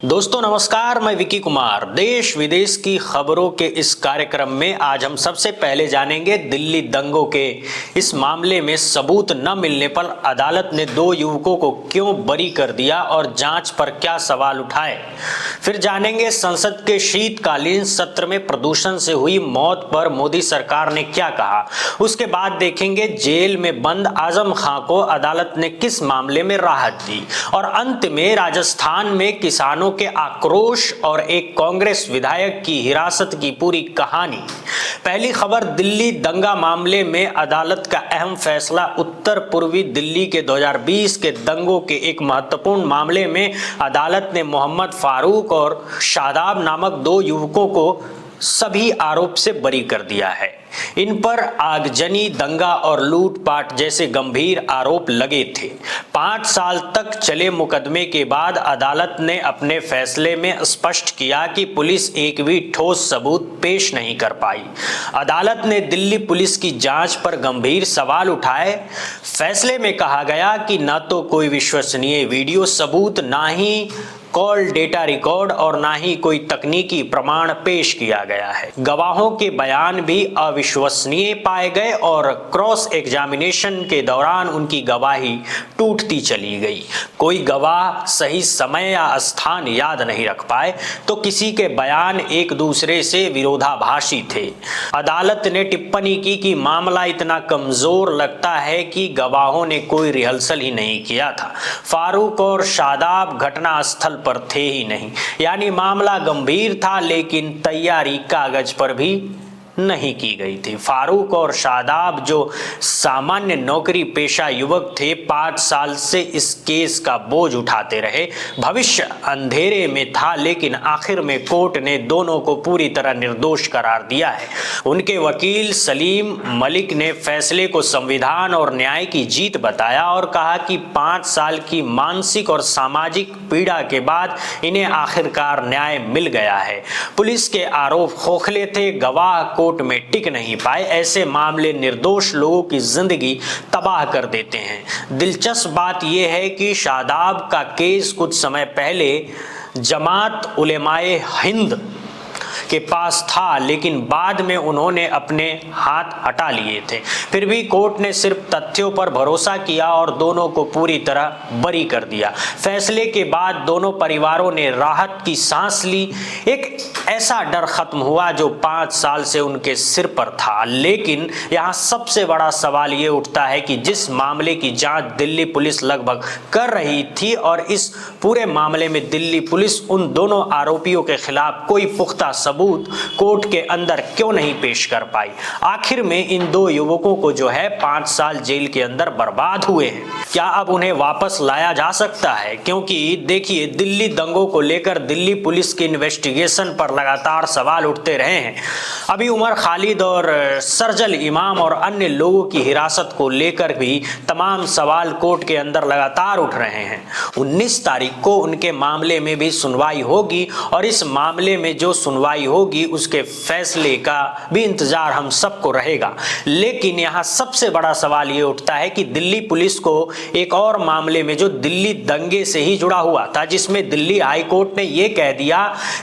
दोस्तों नमस्कार, मैं विकी कुमार। देश विदेश की खबरों के इस कार्यक्रम में आज हम सबसे पहले जानेंगे दिल्ली दंगों के इस मामले में सबूत न मिलने पर अदालत ने दो युवकों को क्यों बरी कर दिया और जांच पर क्या सवाल उठाए। फिर जानेंगे संसद के शीतकालीन सत्र में प्रदूषण से हुई मौत पर मोदी सरकार ने क्या कहा। उसके बाद देखेंगे जेल में बंद आजम खां को अदालत ने किस मामले में राहत दी। और अंत में राजस्थान में किसानों के आक्रोश और एक कांग्रेस विधायक की हिरासत की पूरी कहानी। पहली खबर, दिल्ली दंगा मामले में अदालत का अहम फैसला। उत्तर पूर्वी दिल्ली के 2020 के दंगों के एक महत्वपूर्ण मामले में अदालत ने मोहम्मद फारूक और शादाब नामक दो युवकों को सभी आरोप से बरी कर दिया है। इन पर आगजनी, दंगा और लूटपाट जैसे गंभीर आरोप लगे थे। 5 साल तक चले मुकदमे के बाद अदालत ने अपने फैसले में स्पष्ट किया कि पुलिस एक भी ठोस सबूत पेश नहीं कर पाई। अदालत ने दिल्ली पुलिस की जांच पर गंभीर सवाल उठाए। फैसले में कहा गया कि न तो कोई विश्वसनीय वीडियो सबूत, ना ही कॉल डेटा रिकॉर्ड और ना ही कोई तकनीकी प्रमाण पेश किया गया है। गवाहों के बयान भी अविश्वसनीय पाए गए और क्रॉस एग्जामिनेशन के दौरान उनकी गवाही टूटती चली गई। कोई गवाह सही समय या स्थान याद नहीं रख पाए तो किसी के बयान एक दूसरे से विरोधाभासी थे। अदालत ने टिप्पणी की कि मामला इतना कमजोर लगता है कि गवाहों ने कोई रिहर्सल ही नहीं किया था। फारूक और शादाब घटना स्थल पर थे ही नहीं, यानी मामला गंभीर था लेकिन तैयारी कागज पर भी नहीं की गई थी। फारूक और शादाब जो सामान्य नौकरी पेशा युवक थे, 5 साल से इस केस का बोझ उठाते रहे। भविष्य अंधेरे में था लेकिन आखिर में कोर्ट ने दोनों को पूरी तरह निर्दोष करार दिया है। उनके वकील सलीम मलिक ने फैसले को संविधान और न्याय की जीत बताया और कहा कि 5 साल की मानसिक और सामाजिक पीड़ा के बाद इन्हें आखिरकार न्याय मिल गया है। पुलिस के आरोप खोखले थे, गवाह कोर्ट में टिक नहीं पाए। ऐसे मामले निर्दोष लोगों की जिंदगी तबाह कर देते हैं। दिलचस्प बात यह है कि शादाब का केस कुछ समय पहले जमात उलेमाए हिंद के पास था लेकिन बाद में उन्होंने अपने हाथ हटा लिए थे। फिर भी कोर्ट ने सिर्फ तथ्यों पर भरोसा किया और दोनों को पूरी तरह बरी कर दिया। फैसले के बाद दोनों परिवारों ने राहत की सांस ली। एक ऐसा डर खत्म हुआ जो 5 साल से उनके सिर पर था। लेकिन यहाँ सबसे बड़ा सवाल ये उठता है कि जिस मामले की जांच दिल्ली पुलिस लगभग कर रही थी और इस पूरे मामले में दिल्ली पुलिस उन दोनों आरोपियों के खिलाफ कोई पुख्ता सबूत कोर्ट के अंदर क्यों नहीं पेश कर पाई। आखिर में इन दो युवकों को जो है 5 साल जेल के अंदर बर्बाद हुए हैं। क्या अब उन्हें वापस लाया जा सकता है? क्योंकि देखिए, दिल्ली दंगों को लेकर दिल्ली पुलिस की इन्वेस्टिगेशन पर लगातार सवाल उठते रहे हैं। अभी उमर खालिद और सरजल इमाम और अन्य लोगों की हिरासत को लेकर भी तमाम सवाल कोर्ट के अंदर लगातार उठ रहे हैं। 19 तारीख को उनके मामले में भी सुनवाई होगी और इस मामले में जो सुनवाई होगी उसके फैसले का भी इंतजार हम सबको रहेगा। लेकिन यहाँ सबसे बड़ा सवाल ये उठता है कि दिल्ली पुलिस को एक और मामले में जो दिल्ली दंगे से ही जुड़ा हुआ था, जिसमें दिल्ली हाई कोर्ट ने ये कह दिया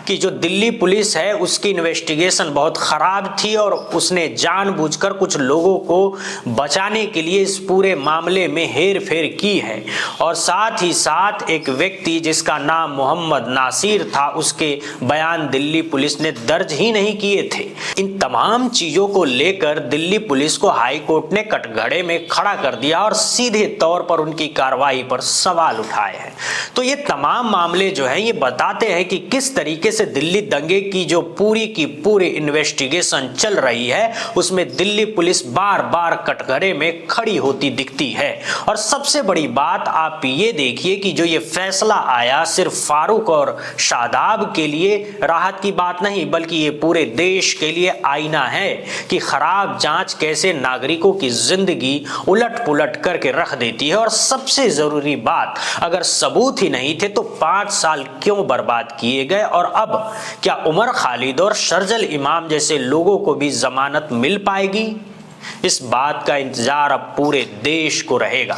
कि जो दिल्ली पुलिस है उसकी इन्वेस्टिगेशन बहुत खराब थी और उसने जानबूझकर कुछ लोगों को बचाने के लिए इस पूरे मामले में हेर फेर की है। और साथ ही साथ एक व्यक्ति जिसका नाम मोहम्मद नासिर था, उसके बयान दिल्ली पुलिस ने दर्ज ही नहीं किए थे। इन तमाम चीजों को लेकर दिल्ली पुलिस को हाई कोर्ट ने कटघरे में खड़ा कर दिया और सीधे तौर पर उनकी कार्रवाई पर सवाल उठाए हैं। तो ये तमाम मामले जो हैं ये बताते हैं कि किस तरीके से दिल्ली दंगे की जो पूरी की पूरी इन्वेस्टिगेशन चल रही है उसमें दिल्ली पुलिस बार बार कटघरे में खड़ी होती दिखती है। और सबसे बड़ी बात आप ये देखिए कि जो ये फैसला आया सिर्फ फारूक और शादाब के लिए राहत की बात नहीं, बल्कि ये पूरे देश के लिए आईना है कि खराब जांच कैसे नागरिकों की जिंदगी उलट पुलट करके रख देती है। और सबसे जरूरी बात, अगर सबूत ही नहीं थे तो 5 साल क्यों बर्बाद किए गए। और अब क्या उमर खालिद और शर्जल इमाम जैसे लोगों को भी जमानत मिल पाएगी? इस बात का इंतजार अब पूरे देश को रहेगा।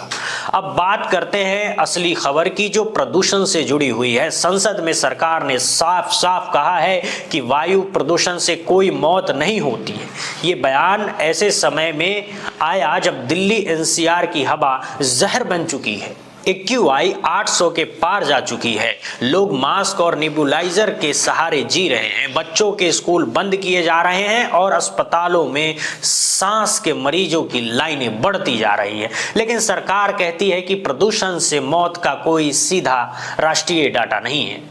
अब बात करते हैं असली खबर की, जो प्रदूषण से जुड़ी हुई है। संसद में सरकार ने साफ साफ कहा है कि वायु प्रदूषण से कोई मौत नहीं होती है। ये बयान ऐसे समय में आया जब दिल्ली एनसीआर की हवा जहर बन चुकी है। AQI 800 के पार जा चुकी है। लोग मास्क और नेबुलाइजर के सहारे जी रहे हैं। बच्चों के स्कूल बंद किए जा रहे हैं और अस्पतालों में सांस के मरीजों की लाइनें बढ़ती जा रही है। लेकिन सरकार कहती है कि प्रदूषण से मौत का कोई सीधा राष्ट्रीय डाटा नहीं है।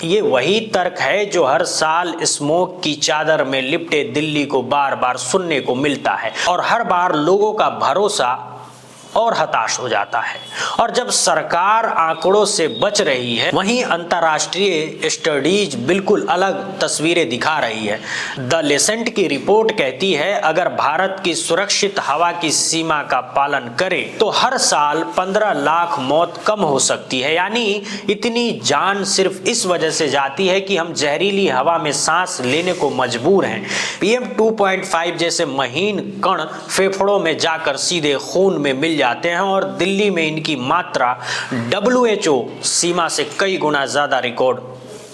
ये वही तर्क है जो हर साल स्मोक की चादर में लिपटे दिल्ली को बार बार सुनने को मिलता है और हर बार लोगों का भरोसा और हताश हो जाता है। और जब सरकार आंकड़ों से बच रही है, वहीं अंतर्राष्ट्रीय स्टडीज बिल्कुल अलग तस्वीरें दिखा रही है। द लेसेंट की रिपोर्ट कहती है अगर भारत की सुरक्षित हवा की सीमा का पालन करे तो हर साल 15 लाख मौत कम हो सकती है। यानी इतनी जान सिर्फ इस वजह से जाती है कि हम जहरीली हवा में सांस लेने को मजबूर हैं। PM 2.5 जैसे महीन कण फेफड़ों में जाकर सीधे खून में मिल जाते हैं और दिल्ली में इनकी मात्रा WHO सीमा से कई गुना ज्यादा रिकॉर्ड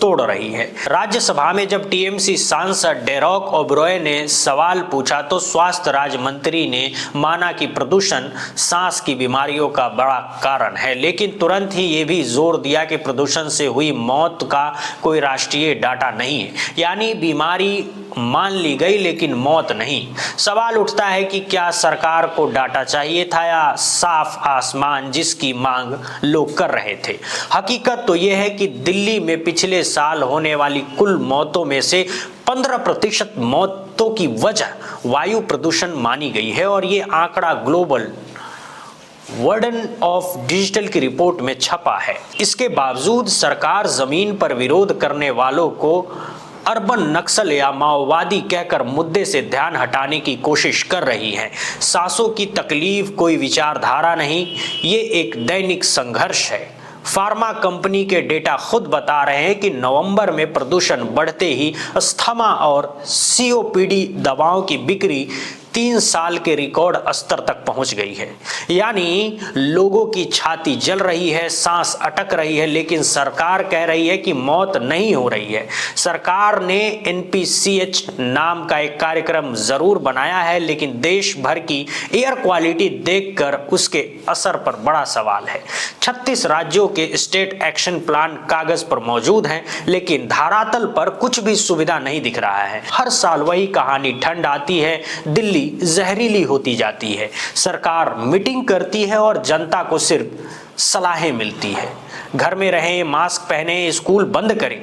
तोड़ रही है। राज्यसभा में जब TMC सांसद डेरेक ओब्राय ने सवाल पूछा तो स्वास्थ्य राज्य मंत्री ने माना कि प्रदूषण सांस की बीमारियों का बड़ा कारण है, लेकिन तुरंत ही ये भी जोर दिया कि प्रदूषण से हुई मौत का कोई राष्ट्रीय डाटा नहीं है। यानी बीमारी मान ली गई लेकिन मौत नहीं। सवाल उठता है कि क्या सरकार को डाटा चाहिए था या साफ आसमान जिसकी मांग लोग कर रहे थे। हकीकत तो यह है कि दिल्ली में पिछले साल होने वाली कुल मौतों में से 15% मौतों की वजह वायु प्रदूषण मानी गई है और ये आंकड़ा ग्लोबल वर्डन ऑफ डिजिटल की रिपोर्ट में छपा है। इसके बावजूद सरकार जमीन पर विरोध करने वालों को अर्बन नक्सल या माओवादी कहकर मुद्दे से ध्यान हटाने की कोशिश कर रही है। सांसों की तकलीफ कोई विचारधारा नहीं, ये एक दैनिक संघर्ष है। फार्मा कंपनी के डेटा खुद बता रहे हैं कि नवंबर में प्रदूषण बढ़ते ही अस्थमा और COPD दवाओं की बिक्री 3 साल के रिकॉर्ड स्तर तक पहुंच गई है। यानी लोगों की छाती जल रही है, सांस अटक रही है, लेकिन सरकार कह रही है कि मौत नहीं हो रही है। सरकार ने NPCH नाम का एक कार्यक्रम जरूर बनाया है, लेकिन देश भर की एयर क्वालिटी देखकर उसके असर पर बड़ा सवाल है। 36 राज्यों के स्टेट एक्शन प्लान कागज पर मौजूद हैं, लेकिन धरातल पर कुछ भी सुविधा नहीं दिख रहा है। हर साल वही कहानी, ठंड आती है, दिल्ली जहरीली होती जाती है। सरकार मीटिंग करती है और जनता को सिर्फ सलाहें मिलती है, घर में रहें, मास्क पहने, स्कूल बंद करें।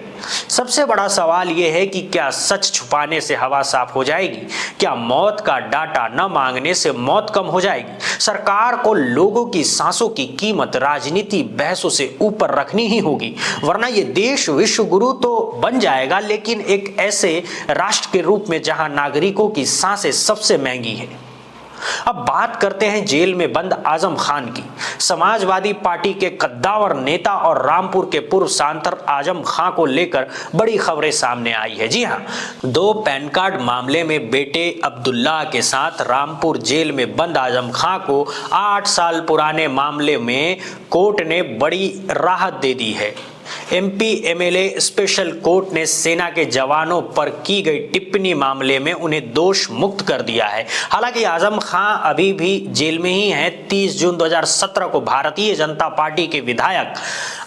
सबसे बड़ा सवाल यह है कि क्या सच छुपाने से हवा साफ हो जाएगी? क्या मौत का डाटा न मांगने से मौत कम हो जाएगी? सरकार को लोगों की सांसों की कीमत राजनीति बहसों से ऊपर रखनी ही होगी, वरना ये देश विश्व गुरु तो बन जाएगा, लेकिन एक ऐसे राष्ट्र के रूप में जहां नागरिकों की सांसें सबसे महंगी है। अब बात करते हैं जेल में बंद आजम खान की। समाजवादी पार्टी के कद्दावर नेता और रामपुर के पूर्व सांसद आजम खान को लेकर बड़ी खबरें सामने आई है। जी हां, 2 पैन कार्ड मामले में बेटे अब्दुल्ला के साथ रामपुर जेल में बंद आजम खान को 8 साल पुराने मामले में कोर्ट ने बड़ी राहत दे दी है। MP MLA स्पेशल कोर्ट ने सेना के जवानों पर की गई टिप्पणी मामले में उन्हें दोष मुक्त कर दिया है। हालांकि आजम खान अभी भी जेल में ही हैं। 30 जून 2017 को भारतीय जनता पार्टी के विधायक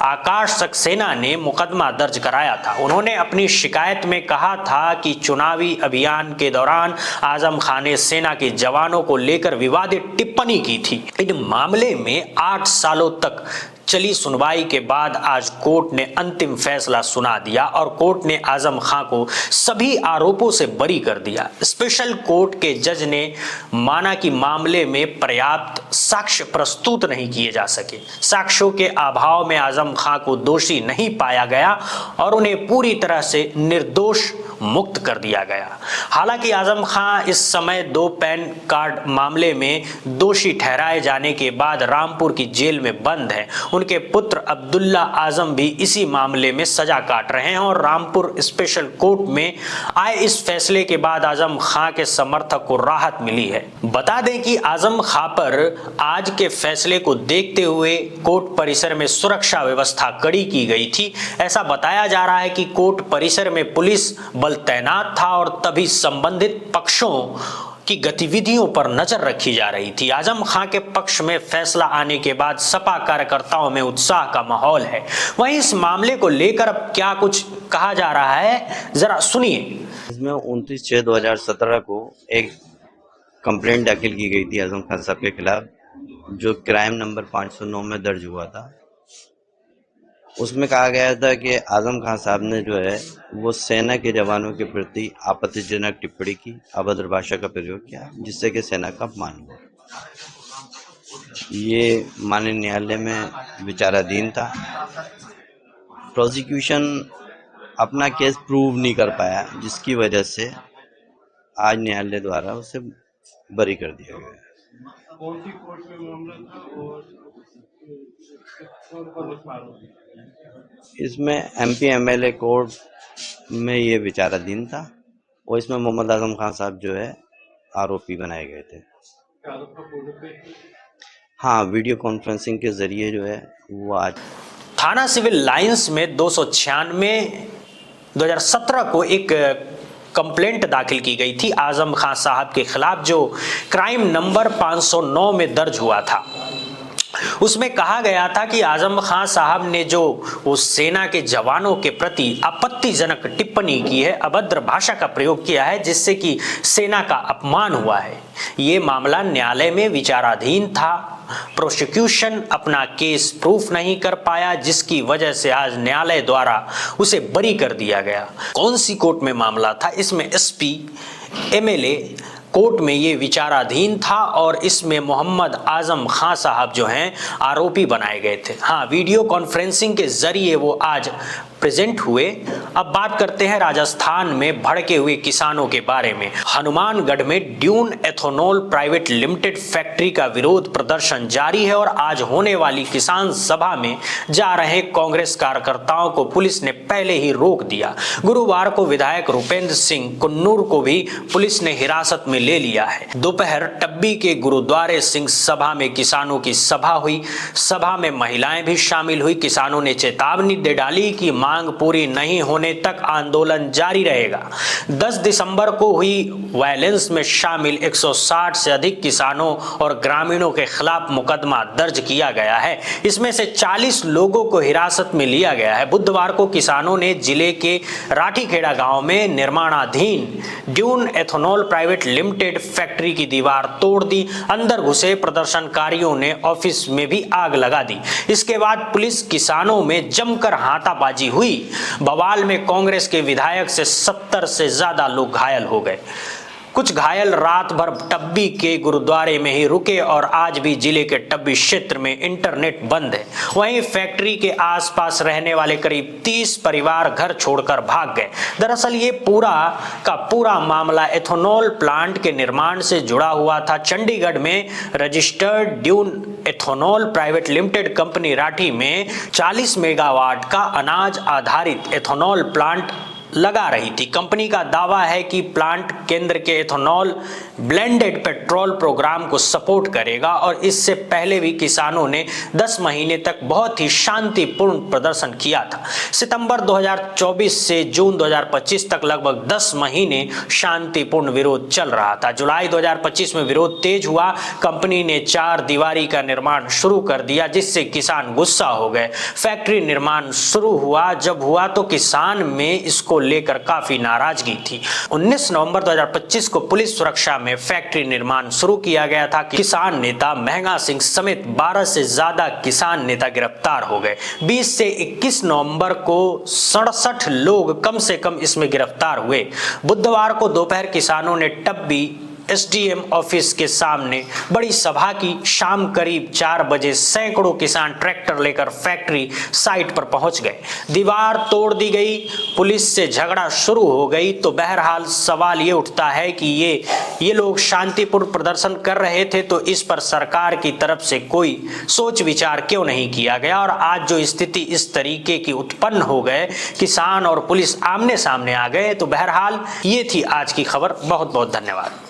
आकाश सक्सेना ने मुकदमा दर्ज कराया था। उन्होंने अपनी शिकायत में कहा था कि चुनावी अभियान के दौरान आजम खान ने सेना के जवानों को लेकर विवादित टिप्पणी की थी। इन मामले में 8 सालों तक चली सुनवाई के बाद आज कोर्ट ने अंतिम फैसला सुना दिया और कोर्ट ने आजम खान को सभी आरोपों से बरी कर दिया। स्पेशल कोर्ट के जज ने माना कि मामले में पर्याप्त साक्ष्य प्रस्तुत नहीं किए जा सके। साक्ष्यों के अभाव में आजम खान को दोषी नहीं पाया गया और उन्हें पूरी तरह से निर्दोष मुक्त कर दिया गया। हालांकि आजम खान इस समय 2 पैन कार्ड मामले में दोषी ठहराए जाने के बाद रामपुर की जेल में बंद है। उनके पुत्र अब्दुल्ला आजम भी इसी मामले में सजा काट रहे हैं और रामपुर स्पेशल कोर्ट में आए इस फैसले के बाद आजम खां के समर्थक को राहत मिली है। बता दें कि आजम खां पर आज के फैसले को देखते हुए कोर्ट परिसर में सुरक्षा व्यवस्था कड़ी की गई थी। ऐसा बताया जा रहा है कि कोर्ट परिसर में पुलिस बल तैनात था और तभी संबंधित पक्षों की गतिविधियों पर नजर रखी जा रही थी। आजम खां के पक्ष में फैसला आने के बाद सपा कार्यकर्ताओं में उत्साह का माहौल है। वहीं इस मामले को लेकर अब क्या कुछ कहा जा रहा है, जरा सुनिए। इसमें 29/6/2017 को एक कंप्लेंट दाखिल की गई थी आजम खान साहब के खिलाफ, जो क्राइम नंबर 509 में दर्ज हुआ था। उसमें कहा गया था कि आजम खान साहब ने जो है वो सेना के जवानों के प्रति आपत्तिजनक टिप्पणी की, अभद्र भाषा का प्रयोग किया, जिससे कि सेना का अपमान हुआ। ये माननीय न्यायालय में विचाराधीन था। प्रोसिक्यूशन अपना केस प्रूव नहीं कर पाया, जिसकी वजह से आज न्यायालय द्वारा उसे बरी कर दिया गया। कौन सी कोर्ट में मामला था और इसमें MP MLA कोर्ट में ये विचाराधीन था और इसमें मोहम्मद आजम खान साहब जो है आरोपी बनाए गए थे। हाँ, वीडियो कॉन्फ्रेंसिंग के जरिए जो है वो आज थाना सिविल लाइंस में 296/2017 को एक कंप्लेंट दाखिल की गई थी आजम खान साहब के खिलाफ, जो क्राइम नंबर 509 में दर्ज हुआ था। उसमें कहा गया था कि आजम खान साहब ने जो उस सेना के जवानों के प्रति आपत्तिजनक टिप्पणी की है, अभद्र भाषा का प्रयोग किया है, जिससे कि सेना का अपमान हुआ है। ये मामला न्यायालय में विचाराधीन था। प्रोसिक्यूशन अपना केस प्रूफ नहीं कर पाया, जिसकी वजह से आज न्यायालय द्वारा उसे बरी कर दिया गया। कौन सी कोर्ट में मामला था? इसमें SP MLA कोर्ट में ये विचाराधीन था और इसमें मोहम्मद आजम खान साहब जो हैं आरोपी बनाए गए थे। हाँ, वीडियो कॉन्फ्रेंसिंग के जरिए वो आज प्रेजेंट हुए। अब बात करते हैं राजस्थान में भड़के हुए किसानों के बारे में। हनुमानगढ़ में dune ethanol private limited factory का विरोध प्रदर्शन जारी है और आज होने वाली किसान सभा में जा रहे कांग्रेस कार्यकर्ताओं को पुलिस ने पहले ही रोक दिया। गुरुवार को विधायक रूपेंद्र सिंह कुन्नूर को भी पुलिस ने हिरासत में ले लिया है। दोपहर टब्बी के गुरुद्वारे सिंह सभा में किसानों की सभा हुई। सभा में महिलाएं भी शामिल हुई। किसानों ने चेतावनी दे डाली कि मांग पूरी नहीं होने तक आंदोलन जारी रहेगा। 10 दिसंबर को हुई वायलेंस में शामिल 160 से अधिक किसानों और ग्रामीणों के खिलाफ मुकदमा दर्ज किया गया है। इसमें से 40 लोगों को हिरासत में लिया गया है। बुधवार को किसानों ने जिले के राठीखेड़ा गांव में निर्माणाधीन dune ethanol private limited factory की दीवार तोड़ दी। अंदर घुसे प्रदर्शनकारियों ने ऑफिस में भी आग लगा दी। इसके बाद पुलिस किसानों में जमकर हाथापाई हुई। बवाल में कांग्रेस के विधायक से 70 से ज्यादा लोग घायल हो गए। कुछ घायल रात भर टब्बी के गुरुद्वारे में ही रुके और आज भी जिले के टब्बी क्षेत्र में इंटरनेट बंद है। वहीं फैक्ट्री के आसपास रहने वाले करीब 30 परिवार घर छोड़कर भाग गए। दरअसल ये पूरा का पूरा मामला एथेनॉल प्लांट के निर्माण से जुड़ा हुआ था। चंडीगढ़ में registered dune ethanol private limited company Rathi में 40 मेगावाट का अनाज आधारित एथेनॉल प्लांट लगा रही थी। कंपनी का दावा है कि प्लांट केंद्र के एथेनॉल ब्लेंडेड पेट्रोल प्रोग्राम को सपोर्ट करेगा और इससे पहले भी किसानों ने 10 महीने तक बहुत ही शांतिपूर्ण प्रदर्शन किया था। सितंबर 2024 से जून 2025 तक लगभग 10 महीने शांतिपूर्ण विरोध चल रहा था। जुलाई 2025 में विरोध तेज हुआ। कंपनी ने 4 दीवारी का निर्माण शुरू कर दिया, जिससे किसान गुस्सा हो गए। फैक्ट्री निर्माण शुरू हुआ। जब हुआ तो किसान में इसको लेकर काफी नाराजगी थी। 19 नवंबर 2025 को पुलिस सुरक्षा में फैक्ट्री निर्माण शुरू किया गया था। किसान नेता महंगा सिंह समेत 12 से ज्यादा किसान नेता गिरफ्तार हो गए। 20 से 21 नवंबर को 67 लोग कम से कम इसमें गिरफ्तार हुए। बुधवार को दोपहर किसानों ने टब्बी एसडीएम ऑफिस के सामने बड़ी सभा की। शाम करीब 4 बजे सैकड़ों किसान ट्रैक्टर लेकर फैक्ट्री साइट पर पहुंच गए। दीवार तोड़ दी गई, पुलिस से झगड़ा शुरू हो गई। तो बहरहाल सवाल ये उठता है कि ये लोग शांतिपूर्ण प्रदर्शन कर रहे थे, तो इस पर सरकार की तरफ से कोई सोच विचार क्यों नहीं किया गया। और आज जो स्थिति इस तरीके की उत्पन्न हो गए, किसान और पुलिस आमने सामने आ गए। तो बहरहाल ये थी आज की खबर। बहुत बहुत धन्यवाद।